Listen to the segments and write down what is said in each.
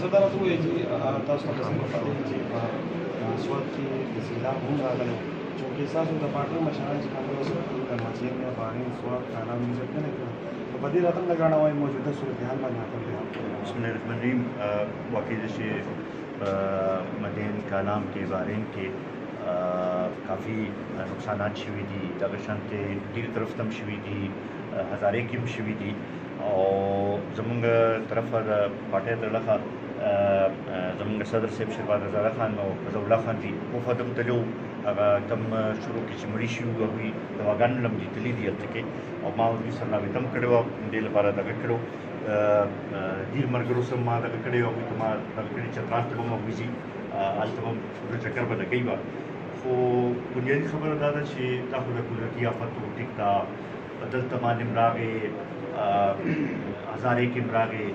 زه دا راته ووایي چې تاسو ته څنګه پته وي چې په سوات کې د سیلاب هم راغلی چونکې ستاسو د پارټۍ مشران چې کوم اوس د مسجد یا بارین سوات کالام وزت نه کړ نو په دې راته لګاڼه وایي موجوده صورتحال باندې بسم الله الرحمن الرحیم واقعي چې مدین کالام کې بارین کې کافی نقصانات شوي دي دغه شانتې ډېرې طرف ته هم شوي دي هزارې کې هم شوي دي او زمونږ طرفه د پارټۍ طرفه زمونږ صدر صاحب شهباز رضا خان او فضل الله خان دي وفد هم تلو هغه کم شروع کې چې مړي شوي هغوی دواګانو نه هم لیدلي دي هلته کې او ما دوی سره رابطه هم کړې وه دې لپاره دغه کړو ډېر ملګرو سره ما دغه کړی وه هغوی ته ما دغه کړي چترال ته به هم هغوی ځي هلته به هم چکر به لګوي به خو بنیادي خبره دا ده چې دا خو د قدرتي آفت و ټیک ده دلته باندې هم راغې هزارې کې هم راغې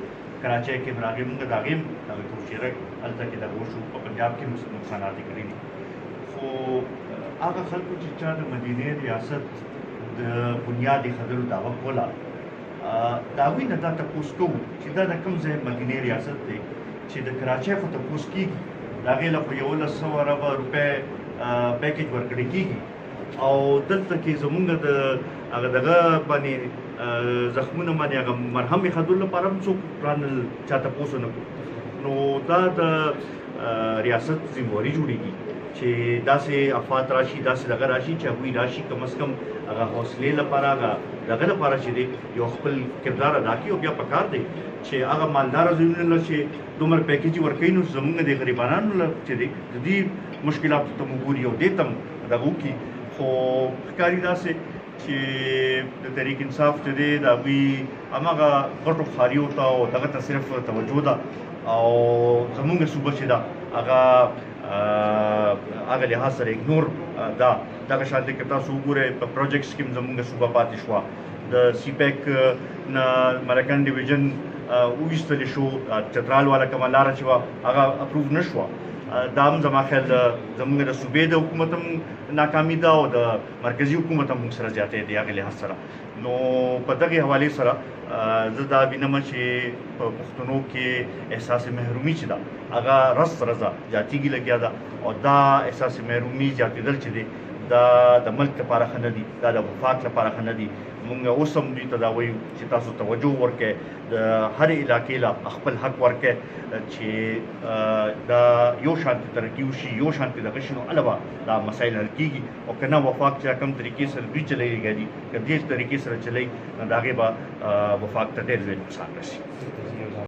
کراچۍ کې هم راغې مونږ د هغې هم دغه کوشیره هلته کې دغه وشو په پنجاب کې هم نقصانات یې کړي دي خو هغه خلکو چې چا د مدینې ریاست د بنیاد ایښودلو دعوه کوله د هغوی نه دا تپوس کوو چې دا د کوم ځای مدینې ریاست دی چې د کراچۍ خو تپوس کېږي د هغې له خو 1100 اربه روپۍ پیکیج ورکړی کېږي او دلته کې زمونږ د هغه دغه باندې زخمونه باندې هغه مرهم ایښودلو لپاره هم څوک رانل چا تپوس ونه کړو نو دا د ریاست ذمهواري جوړېږي چې داسې افات راشي داسې دغه راشي چې هغوی راشي کم از کم هغه حوصلې لپاره هغه دغه لپاره چې دی یو خپل کردار ادا کړي او بیا پکار دی چې هغه مالداره ځایونه له چې دومره پیکیج ورکوي نو زموږ د غریبانو له چې دی د دې مشکلاتو ته مو ګوري او دې ته هم دغه وکړي خو ښکاري داسې چې د تحریک انصاف چې دی د هغوی هماغه غټو ښاریو ته او دغه ته صرف توجه ده او زموږ صوبه چې ده هغه هغه لحاظ سره اګنور دا دغه شان دي که تاسو وګورئ په پروجیکټس کې هم زموږ صوبه پاتې شوه د سی پیک نه مرکن ډیویژن وویستلی شو چترال والا کومه لاره چې وه هغه اپروو نه شوه دا هم زما خیال زموږ د صوبې د حکومت هم ناکامي ده او د مرکزي حکومت هم موږ سره زیاتی دی هغې لحاظ سره نو په دغې حوالې سره زه دا وینم چې په پښتنو کې احساس محرومي چې ده هغه رس رضا زیاتېږي لګیا ده او دا احساس محرومي زیاتېدل چې دی دا د ملک لپاره ښه نه دي دا د وفاق لپاره ښه نه دي مونږ اوس هم دوی ته دا وایو چې تاسو توجه ورکړئ د هرې علاقې له خپل حق ورکړئ چې دا یو شانتې ترقي وشي یو شانتې دغه شي نو هله به دا مسایل حل کېږي او که نه وفاق چې کوم طریقې سره دوی چلوي دي که دې طریقې سره چلوي نو د هغې به وفاق ته ډېر لوی نقصان رسي